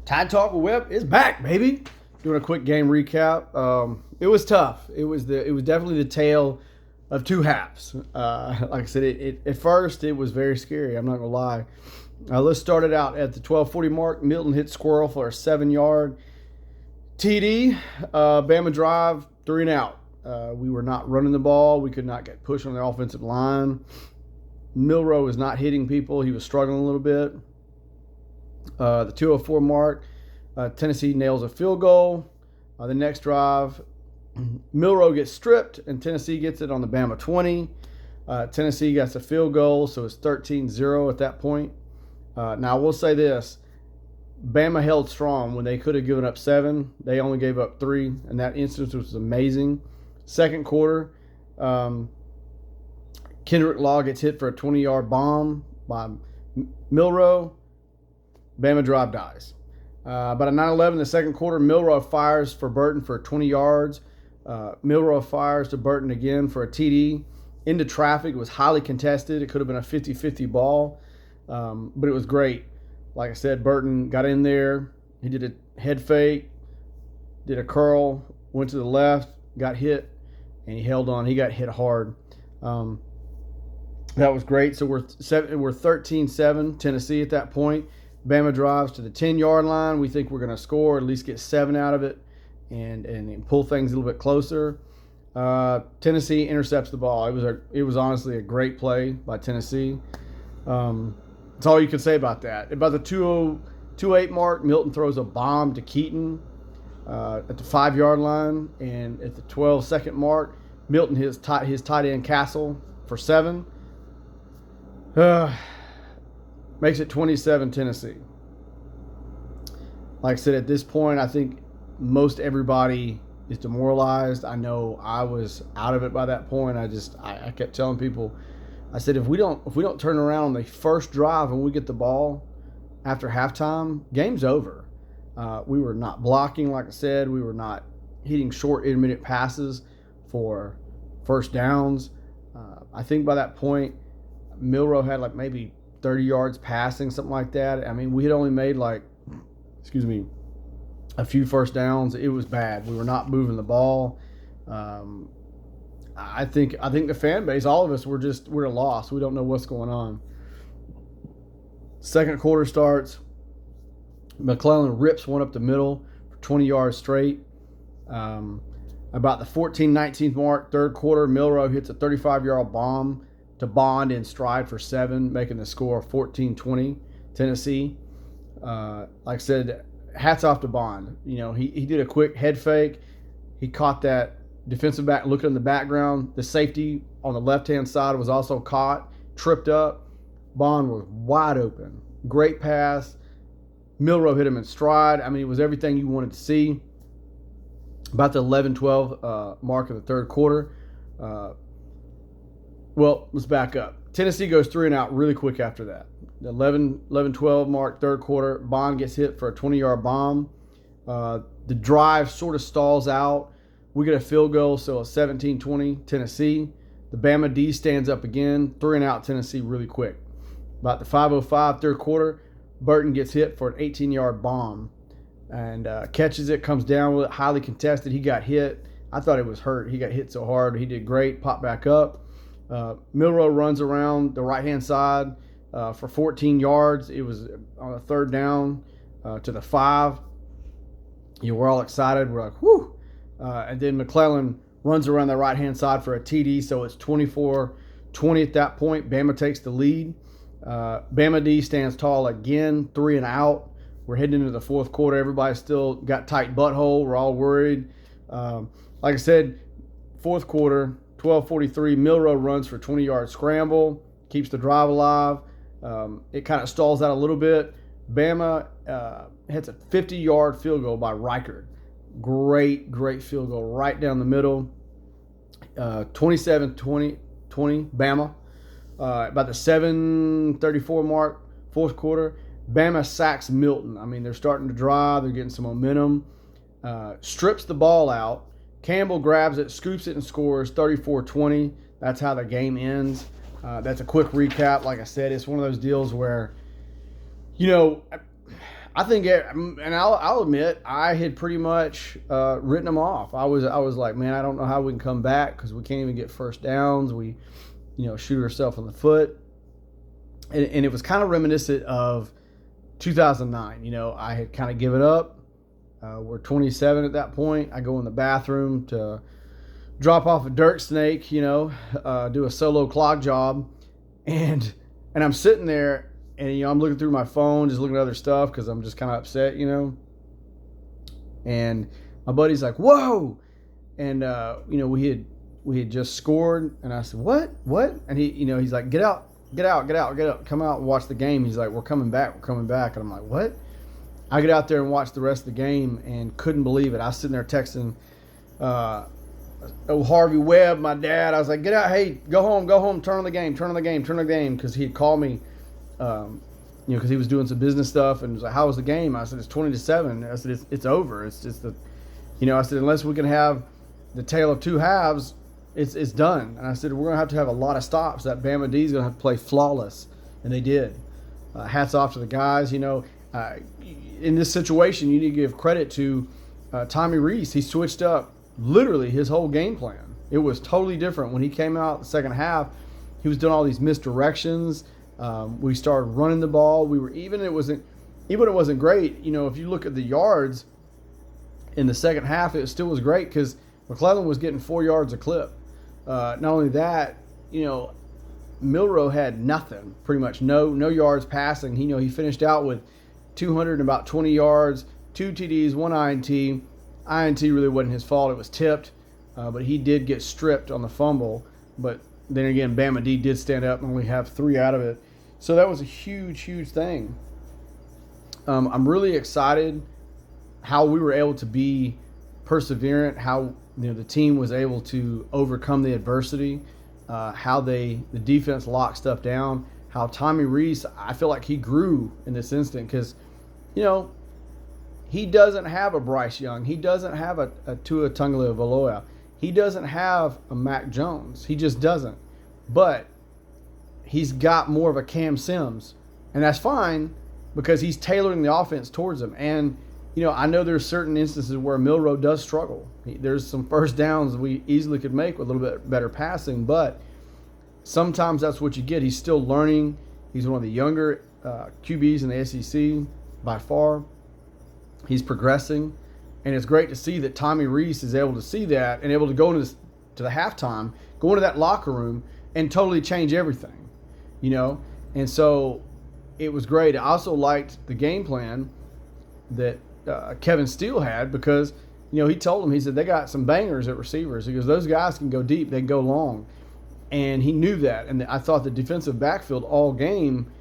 Tide Talk with Whip is back, baby. Doing a quick game recap. It was tough. It was definitely the tale of two halves. Like I said, at first it was very scary. I'm not gonna lie. Let's start it out at the 12:40 mark. Milton hit Squirrel for a 7-yard TD. Bama drive, 3 and out. We were not running the ball. We could not get pushed on the offensive line. Milroe was not hitting people. He was struggling a little bit. The 2:04 mark, Tennessee nails a field goal. The next drive, Milroe gets stripped, and Tennessee gets it on the Bama 20. Tennessee gets a field goal, so it's 13-0 at that point. Now, I will say this. Bama held strong when they could have given up 7. They only gave up 3, and that instance was amazing. Second quarter, Kendrick Law gets hit for a 20-yard bomb by Milroe. Bama drive dies. But at 9-11, the second quarter, Milroe fires for Burton for 20 yards. Milroe fires to Burton again for a TD. Into traffic. It was highly contested. It could have been a 50-50 ball. But it was great. Like I said, Burton got in there. He did a head fake, did a curl, went to the left, got hit, and he held on. He got hit hard. That was great. So we're 13-7 Tennessee at that point. Bama drives to the 10-yard line. We think we're going to score, at least get 7 out of it, and pull things a little bit closer. Tennessee intercepts the ball. It was honestly a great play by Tennessee. That's all you can say about that. About the 2:08 mark, Milton throws a bomb to Keaton at the 5-yard line, and at the 12-second mark, Milton his tight end Castle for 7. Makes it 27 Tennessee. Like I said, at this point, I think most everybody is demoralized. I know I was out of it by that point. I kept telling people, I said, if we don't turn around on the first drive and we get the ball after halftime, game's over. We were not blocking, like I said. We were not hitting short intermediate passes for first downs. I think by that point, Milroe had like maybe 30 yards passing, something like that. I mean, we had only made a few first downs. It was bad. We were not moving the ball. I think the fan base, all of us, we're at a loss. We don't know what's going on. Second quarter starts. McClellan rips one up the middle for 20 yards straight. About the 14-19 mark, third quarter, Milroe hits a 35-yard bomb to Bond in stride for 7, making the score 14-20 Tennessee. Like I said, hats off to Bond. You know, he did a quick head fake. He caught that defensive back looking in the background. The safety on the left-hand side was also caught, tripped up. Bond was wide open. Great pass. Milroe hit him in stride. I mean, it was everything you wanted to see. About the 11-12 mark of the third quarter. Well, let's back up. Tennessee goes 3 and out really quick after that. The 11-12 mark, third quarter, Bond gets hit for a 20-yard bomb. The drive sort of stalls out. We get a field goal, so it's 17-20 Tennessee. The Bama D stands up again, 3 and out Tennessee really quick. About the 5:05 third quarter, Burton gets hit for an 18-yard bomb and catches it, comes down with it, highly contested. He got hit. I thought it was hurt. He got hit so hard. He did great, popped back up. Milroe runs around the right-hand side for 14 yards. It was on a third down to the 5. We're all excited. We're like, whew. And then McClellan runs around the right-hand side for a TD, so it's 24-20 at that point. Bama takes the lead. Bama D stands tall again, 3 and out. We're heading into the fourth quarter. Everybody's still got tight butthole. We're all worried. Like I said, fourth quarter, 12:43, Milroe runs for a 20-yard scramble, keeps the drive alive. It kind of stalls out a little bit. Bama hits a 50-yard field goal by Reichard. Great field goal right down the middle. 27-20 Bama. About the 7:34 mark, fourth quarter, Bama sacks Milton. I mean, they're starting to drive. They're getting some momentum. Strips the ball out. Campbell grabs it, scoops it, and scores 34-20. That's how the game ends. That's a quick recap. Like I said, it's one of those deals where, I think, and I'll admit, I had pretty much written them off. I was like, man, I don't know how we can come back because we can't even get first downs. We, shoot ourselves in the foot, and it was kind of reminiscent of 2009. I had kind of given up. We're 27 at that point. I go in the bathroom to drop off a dirt snake, do a solo clog job, and I'm sitting there, and I'm looking through my phone, just looking at other stuff because I'm just kind of upset, And my buddy's like, "Whoa!" And we had just scored, and I said, "What? And he's like, "Get out, come out and watch the game." He's like, "We're coming back," and I'm like, "What?" I get out there and watch the rest of the game and couldn't believe it. I was sitting there texting Harvey Webb, my dad. I was like, "Get out, hey, go home, turn on the game," because he'd called me, because he was doing some business stuff, and was like, "How was the game?" I said, "It's 20-7." I said, "It's over. It's just I said, unless we can have the tale of two halves, it's done." And I said, "We're gonna have a lot of stops. That Bama D is gonna have to play flawless," and they did. Hats off to the guys. In this situation, you need to give credit to Tommy Rees. He switched up literally his whole game plan. It was totally different when he came out the second half. He was doing all these misdirections. We started running the ball. We were even it wasn't great. If you look at the yards in the second half, it still was great because McClellan was getting 4 yards a clip. Not only that, Milroe had nothing, pretty much no yards passing. He finished out with 220 yards, 2 TDs, 1 INT. INT really wasn't his fault. It was tipped, but he did get stripped on the fumble. But then again, Bama D did stand up and only have 3 out of it. So that was a huge, huge thing. I'm really excited how we were able to be perseverant, how the team was able to overcome the adversity, how the defense locked stuff down, how Tommy Rees, I feel like he grew in this instant because, he doesn't have a Bryce Young. He doesn't have a Tua Tagovailoa. He doesn't have a Mac Jones. He just doesn't. But he's got more of a Cam Sims, and that's fine because he's tailoring the offense towards him. And, I know there's certain instances where Milroe does struggle. There's some first downs we easily could make with a little bit better passing, but sometimes that's what you get. He's still learning. He's one of the younger QBs in the SEC by far. He's progressing, and it's great to see that Tommy Rees is able to see that and able to go into the halftime, go into that locker room, and totally change everything, And so it was great. I also liked the game plan that Kevin Steele had because, he told him, he said, they got some bangers at receivers. He goes, those guys can go deep, they can go long. And he knew that. And I thought the defensive backfield all game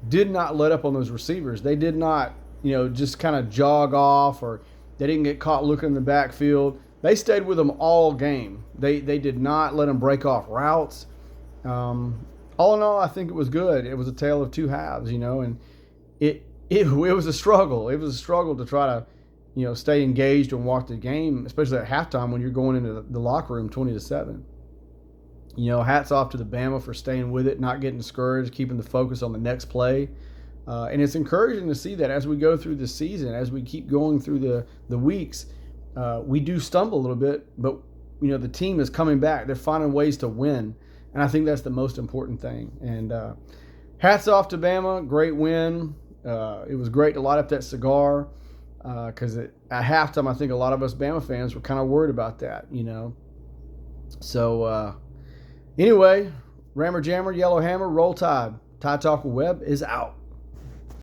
did not let up on those receivers. They did not, just kind of jog off, or they didn't get caught looking in the backfield. They stayed with them all game. They did not let them break off routes. All in all, I think it was good. It was a tale of two halves, and it was a struggle. It was a struggle to try to, stay engaged and watch the game, especially at halftime when you're going into the locker room 20-7. Hats off to the Bama for staying with it, not getting discouraged, keeping the focus on the next play. And it's encouraging to see that as we go through the season, as we keep going through the weeks, we do stumble a little bit, but, the team is coming back. They're finding ways to win, and I think that's the most important thing. And hats off to Bama. Great win. It was great to light up that cigar because at halftime, I think a lot of us Bama fans were kind of worried about that, So, anyway, Rammer Jammer, Yellow Hammer, Roll Tide. Tide Talk with Webb is out.